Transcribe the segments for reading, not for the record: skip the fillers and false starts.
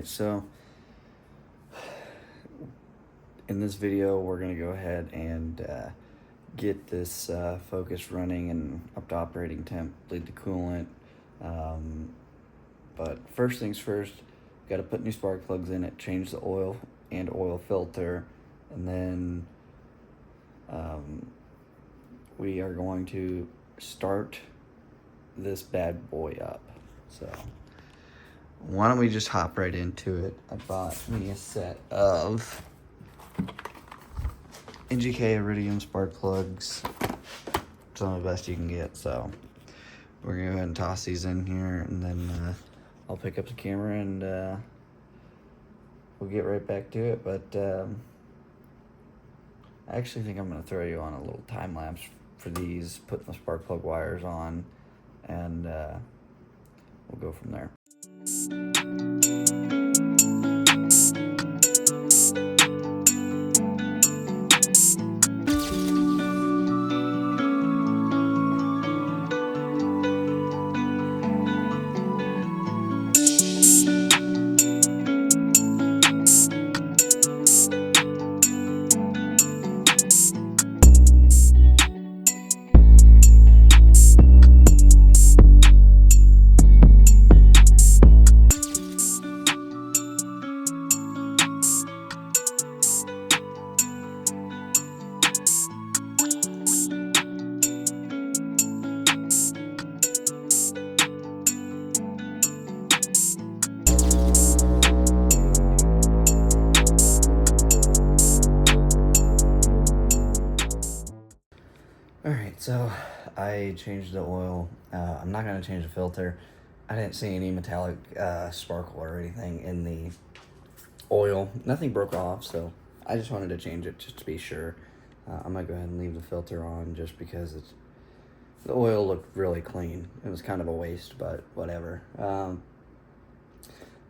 Alright, so in this video we're going to go ahead and get this focus running and up to operating temp, bleed the coolant. But first things first, got to put new spark plugs in it, change the oil and oil filter, and then we are going to start this bad boy up. So why don't we just hop right into it. I bought me a set of NGK Iridium spark plugs. Some of the best you can get, so we're gonna go ahead and toss these in here, and then I'll pick up the camera and we'll get right back to it. But I actually think I'm gonna throw you on a little time lapse for these, put the spark plug wires on, and we'll go from there. Alright, so I changed the oil. I'm not going to change the filter. I didn't see any metallic sparkle or anything in the oil. Nothing broke off, so I just wanted to change it just to be sure. I'm going to go ahead and leave the filter on just because the oil looked really clean. It was kind of a waste, but whatever. Got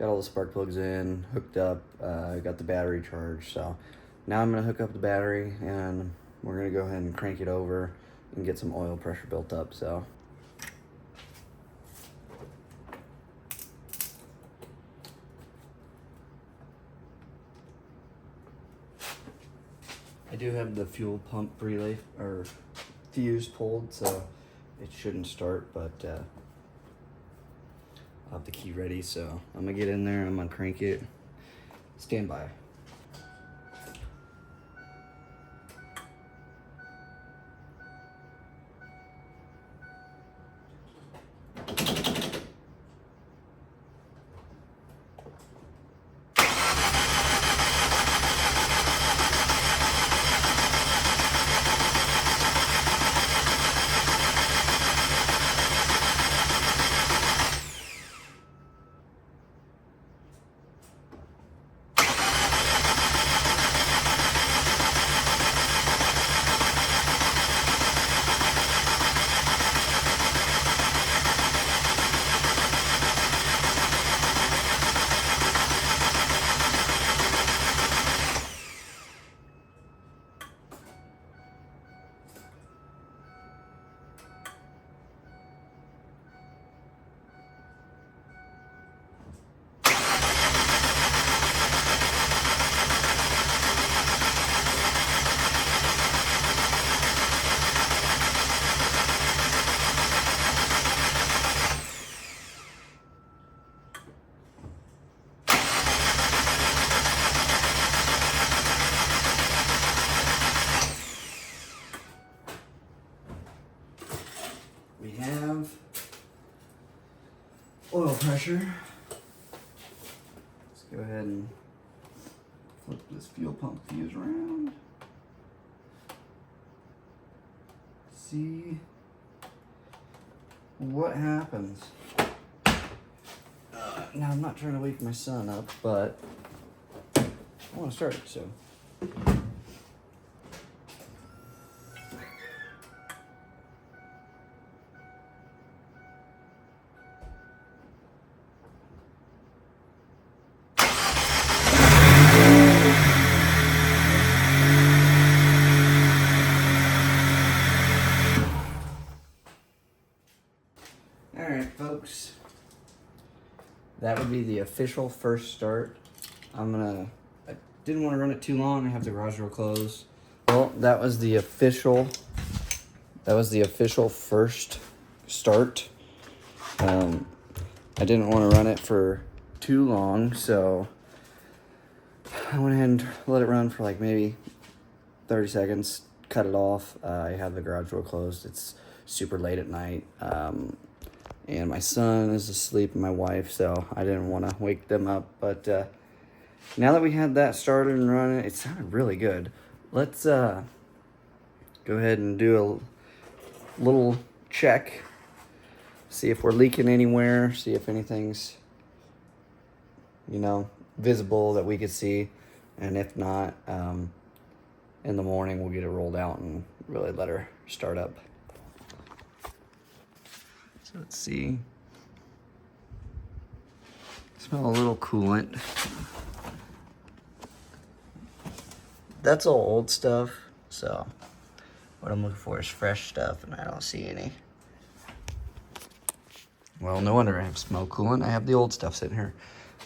all the spark plugs in, hooked up, got the battery charged. So now I'm going to hook up the battery and we're going to go ahead and crank it over and get some oil pressure built up. So I do have the fuel pump relay or fuse pulled, so it shouldn't start, but I'll have the key ready. So I'm gonna get in there, I'm gonna crank it. Stand by. We have oil pressure. Let's go ahead and flip this fuel pump fuse around. See what happens. Now I'm not trying to wake my son up, but I want to start it, so. Alright folks, that would be be the official first start. I didn't want to run it too long. I have the garage door closed. Well, that was the official first start. I didn't want to run it for too long, so I went ahead and let it run for like maybe 30 seconds, cut it off. I have the garage door closed. It's super late at night, and my son is asleep and my wife, so I didn't want to wake them up. But now that we had that started and running, it sounded really good. Let's go ahead and do a little check. See if we're leaking anywhere, see if anything's, visible that we could see. And if not, in the morning we'll get it rolled out and really let her start up. So let's see. Smell a little coolant. That's all old stuff, so what I'm looking for is fresh stuff, and I don't see any. Well, no wonder I have smoke coolant. I have the old stuff sitting here.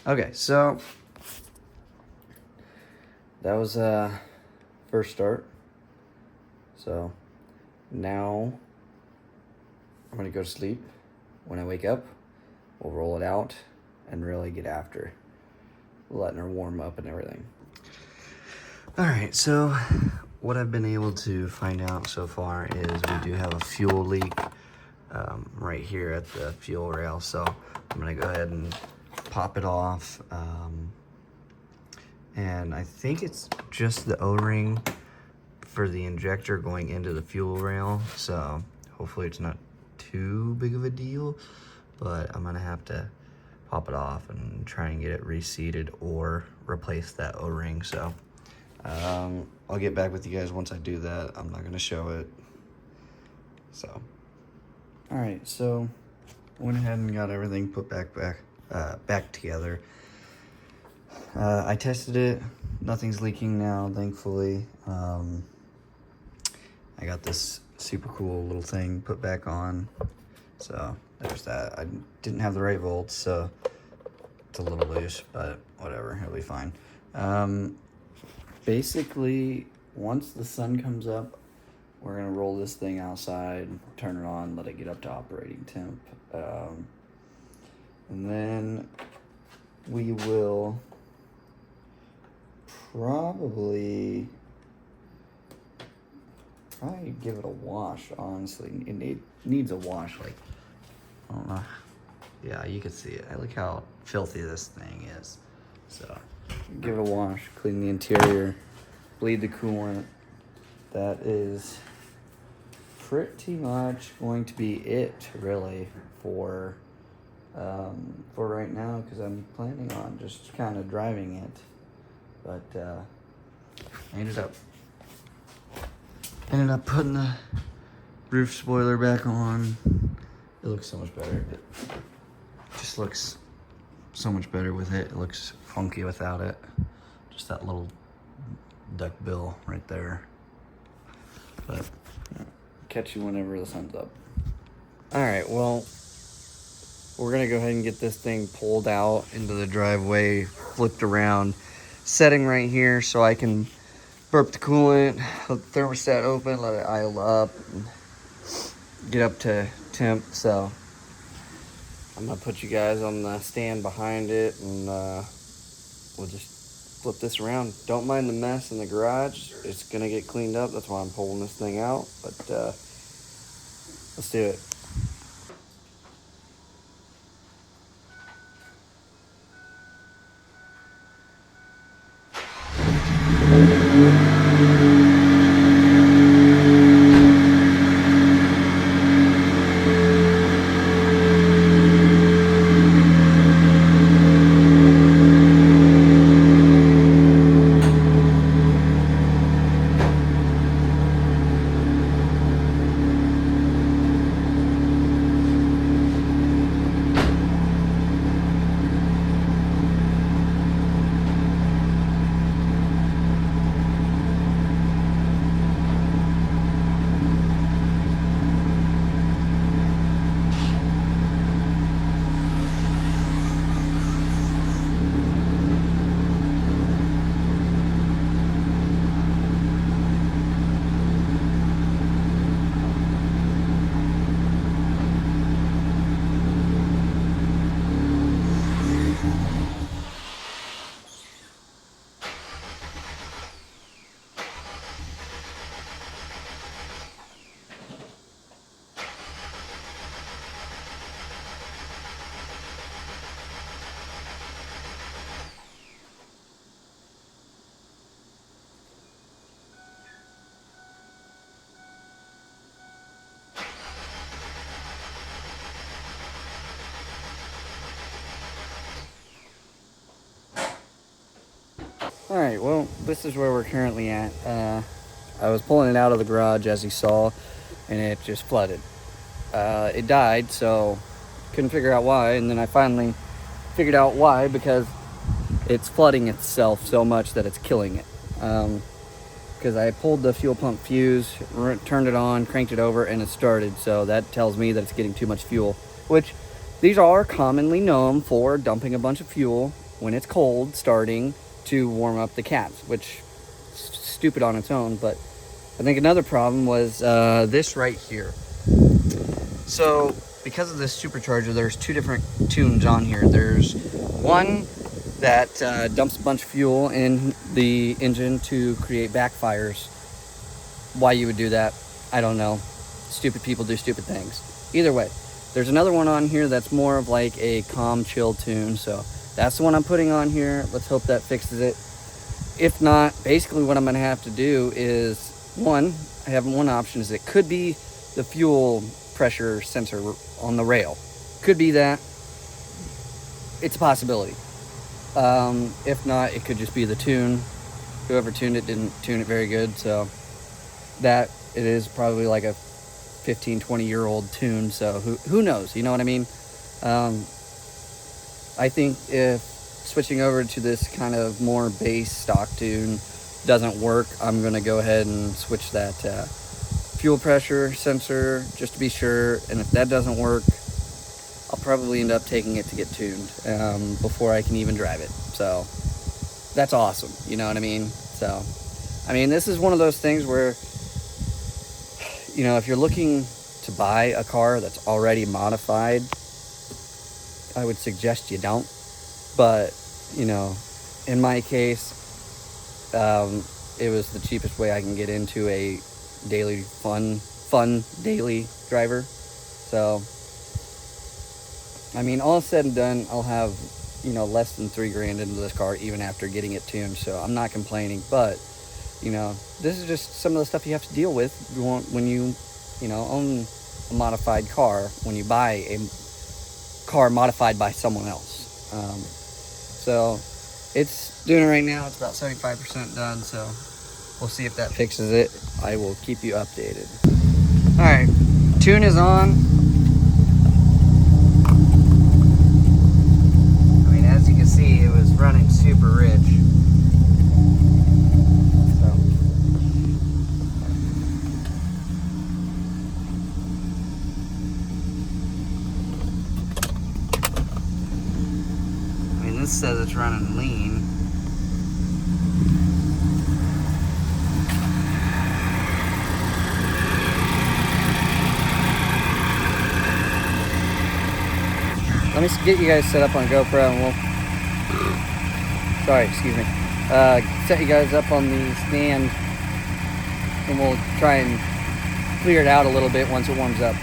Okay, so that was first start. So now I'm gonna go to sleep. When I wake up, we'll roll it out and really get after letting her warm up and everything. All right, so what I've been able to find out so far is we do have a fuel leak right here at the fuel rail. So I'm gonna go ahead and pop it off. And I think it's just the O-ring for the injector going into the fuel rail. So hopefully it's not too big of a deal, but I'm gonna have to pop it off and try and get it reseated or replace that O-ring. So I'll get back with you guys once I do that. I'm not gonna show it. So, all right, so I went ahead and got everything put back together. I tested it. Nothing's leaking now, thankfully. I got this super cool little thing put back on. So there's that. I didn't have the right volts, so it's a little loose, but whatever, it'll be fine. Basically, once the sun comes up, we're gonna roll this thing outside, turn it on, let it get up to operating temp. And then we will probably give it a wash, honestly. It needs a wash, like, I don't know. Yeah, you can see it. Look how filthy this thing is. So, give it a wash, clean the interior, bleed the coolant. That is pretty much going to be it, really, for right now, because I'm planning on just kind of driving it. But I ended up putting the roof spoiler back on. It looks so much better. It just looks so much better with it. It looks funky without it. Just that little duck bill right there. But catch you whenever the sun's up. All right, well, we're gonna go ahead and get this thing pulled out into the driveway, flipped around, setting right here so I can burp the coolant, let the thermostat open, let it idle up, and get up to temp. So I'm gonna put you guys on the stand behind it, and we'll just flip this around. Don't mind the mess in the garage. It's gonna get cleaned up. That's why I'm pulling this thing out. But let's do it. Alright, well, this is where we're currently at. I was pulling it out of the garage, as you saw, and it just flooded. It died, so couldn't figure out why, and then I finally figured out why, because it's flooding itself so much that it's killing it. Because I pulled the fuel pump fuse, turned it on, cranked it over, and it started. So that tells me that it's getting too much fuel, which these are commonly known for dumping a bunch of fuel when it's cold, starting to warm up the cabs, which is stupid on its own. But I think another problem was this right here. So because of this supercharger, there's two different tunes on here. There's one that dumps a bunch of fuel in the engine to create backfires. Why you would do that, I don't know. Stupid people do stupid things. Either way, there's another one on here that's more of like a calm, chill tune. So that's the one I'm putting on here. Let's hope that fixes it. If not, basically what I'm gonna have to do is, I have one option, is it could be the fuel pressure sensor on the rail. Could be that. It's a possibility. If not, it could just be the tune. Whoever tuned it didn't tune it very good, so that it is probably like a 15-20-year-old tune, so who knows, you know what I mean? I think if switching over to this kind of more bass stock tune doesn't work, I'm gonna go ahead and switch that fuel pressure sensor just to be sure, and if that doesn't work, I'll probably end up taking it to get tuned before I can even drive it. So that's awesome, you know what I mean? So, I mean, this is one of those things where, you know, if you're looking to buy a car that's already modified, I would suggest you don't. But, you know, in my case, it was the cheapest way I can get into a daily fun daily driver. So, I mean, all said and done, I'll have, you know, less than $3,000 into this car even after getting it tuned. So I'm not complaining, but, you know, this is just some of the stuff you have to deal with when you know, own a modified car, when you buy a car modified by someone else. So it's doing it right now. It's about 75% done. So we'll see if that fixes it. I will keep you updated. All right, tune is on. See, it was running super rich. So. I mean, this says it's running lean. Let me get you guys set up on GoPro and we'll... Sorry, excuse me. Set you guys up on the stand and we'll try and clear it out a little bit once it warms up.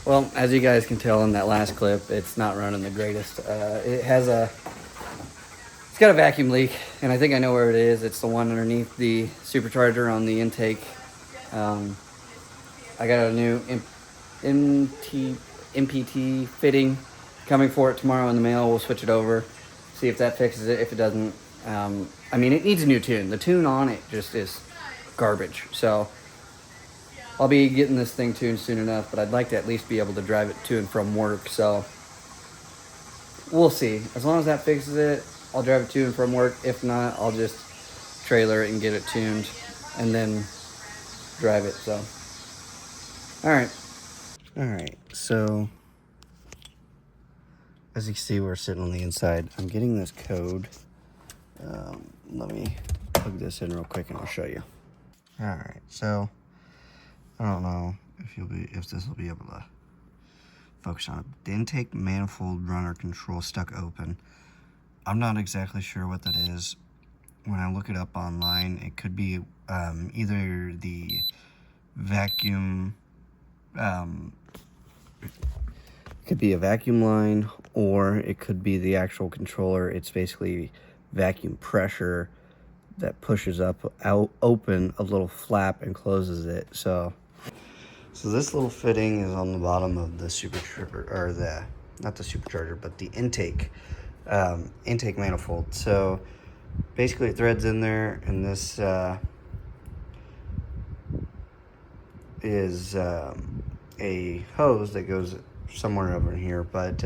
Well, as you guys can tell in that last clip, it's not running the greatest. It's got a vacuum leak, and I think I know where it is. It's the one underneath the supercharger on the intake. I got a new MPT fitting coming for it tomorrow in the mail. We'll switch it over, see if that fixes it. If it doesn't, I mean, it needs a new tune. The tune on it just is garbage. So I'll be getting this thing tuned soon enough, but I'd like to at least be able to drive it to and from work. So we'll see. As long as that fixes it, I'll drive it to and from work. If not, I'll just trailer it and get it tuned and then drive it. So, all right. So, as you can see, we're sitting on the inside. I'm getting this code. Let me plug this in real quick and I'll show you. All right. So, I don't know if this will be able to focus on it. The intake manifold runner control stuck open. I'm not exactly sure what that is. When I look it up online, it could be either the vacuum, it could be a vacuum line, or it could be the actual controller. It's basically vacuum pressure that pushes open a little flap and closes it. So this little fitting is on the bottom of the supercharger, or not the supercharger, but the intake manifold. So basically it threads in there, and this is a hose that goes somewhere over here. But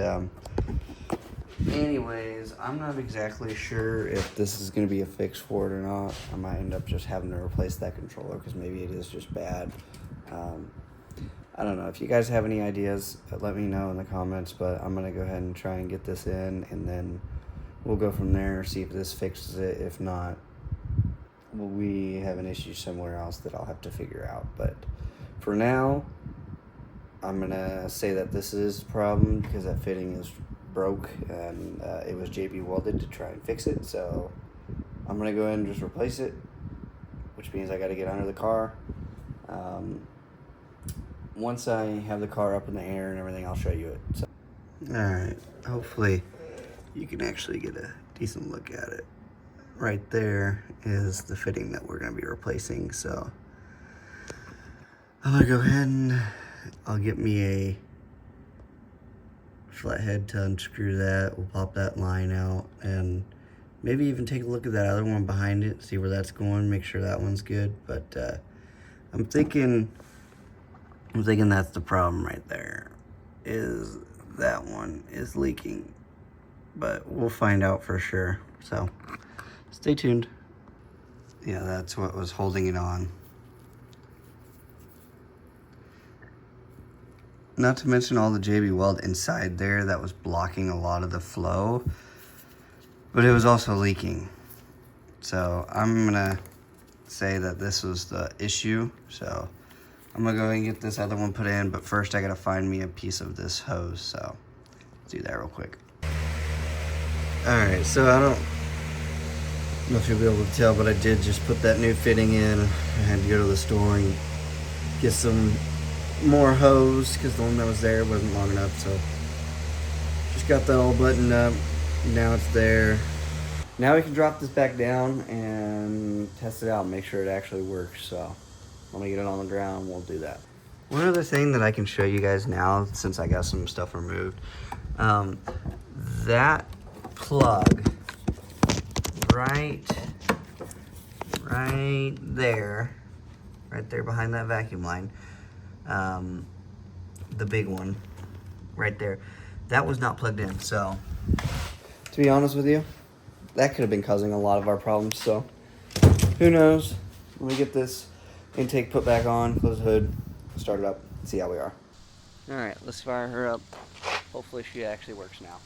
anyways, I'm not exactly sure if this is going to be a fix for it or not. I might end up just having to replace that controller because maybe it is just bad. I don't know. If you guys have any ideas, let me know in the comments, but I'm going to go ahead and try and get this in, and then we'll go from there, see if this fixes it. If not, we have an issue somewhere else that I'll have to figure out. But for now, I'm going to say that this is the problem because that fitting is broke, and it was JB welded to try and fix it. So I'm going to go ahead and just replace it, which means I got to get under the car. Once I have the car up in the air and everything, I'll show you it. So, all right, hopefully you can actually get a decent look at it. Right there is the fitting that we're going to be replacing. So I'm going to go ahead and I'll get me a flathead to unscrew that. We'll pop that line out and maybe even take a look at that other one behind it, see where that's going, make sure that one's good. But I'm thinking that's the problem right there, is that one is leaking. But we'll find out for sure. So stay tuned. Yeah, that's what was holding it on. Not to mention all the JB weld inside there that was blocking a lot of the flow, but it was also leaking. So I'm gonna say that this was the issue. So I'm gonna go ahead and get this other one put in, but first I gotta find me a piece of this hose. So let's do that real quick. All right, so I don't know if you'll be able to tell, but I did just put that new fitting in. I had to go to the store and get some more hose because the one that was there wasn't long enough. So just got that all buttoned up. Now it's there. Now we can drop this back down and test it out and make sure it actually works. So when we get it on the ground, we'll do that. One other thing that I can show you guys now, since I got some stuff removed, that plug right there behind that vacuum line, the big one right there, that was not plugged in. So to be honest with you, that could have been causing a lot of our problems. So who knows? When we get this intake put back on, close the hood, start it up, see how we are. All right, let's fire her up. Hopefully she actually works now.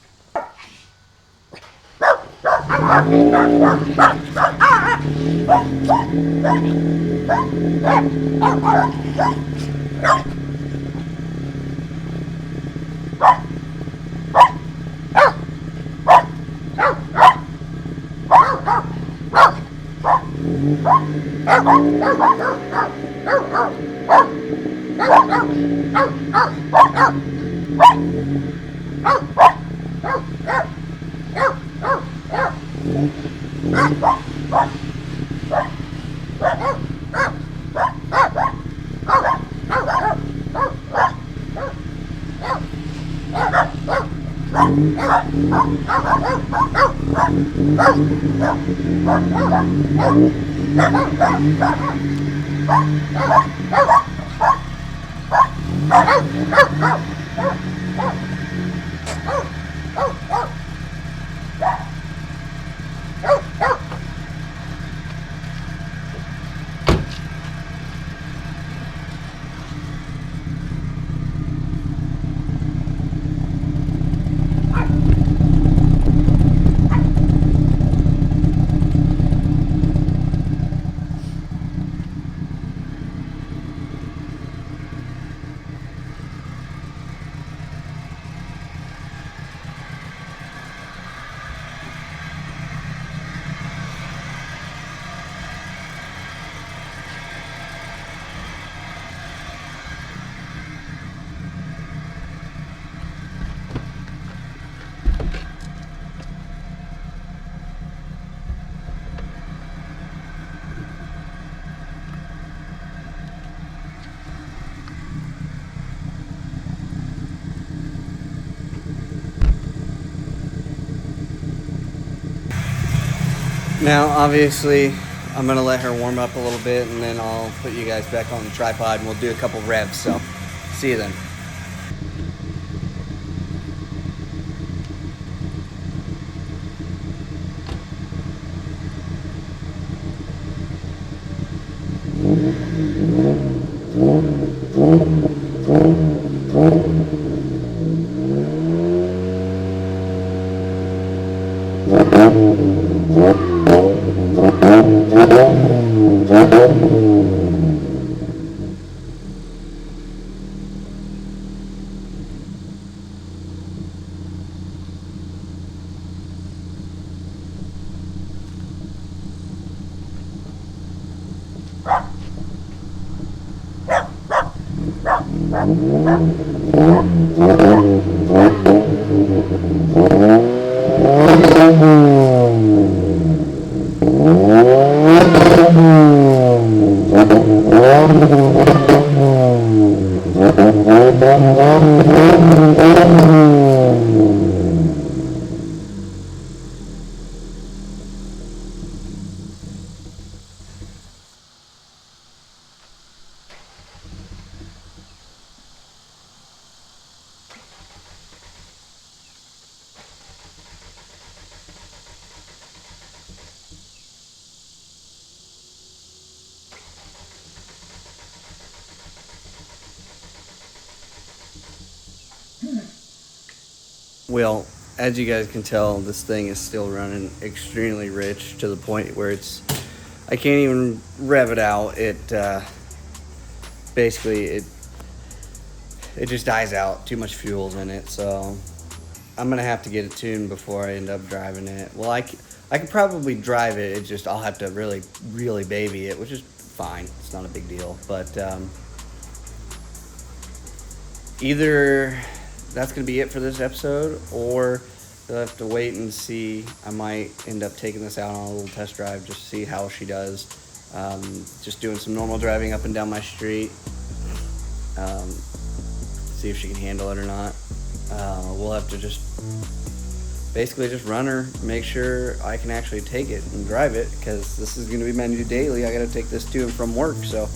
Now, obviously, I'm gonna let her warm up a little bit, and then I'll put you guys back on the tripod, and we'll do a couple revs. So, see you then. Well, as you guys can tell, this thing is still running extremely rich to the point where I can't even rev it out. Basically, it just dies out. Too much fuel's in it, so I'm gonna have to get it tuned before I end up driving it. Well, I could probably drive it. I'll have to really, really baby it, which is fine. It's not a big deal, but either that's going to be it for this episode, or you'll have to wait and see. I might end up taking this out on a little test drive just to see how she does. Just doing some normal driving up and down my street. See if she can handle it or not. We'll have to basically just run her, make sure I can actually take it and drive it, because this is going to be my new daily. I got to take this to and from work, so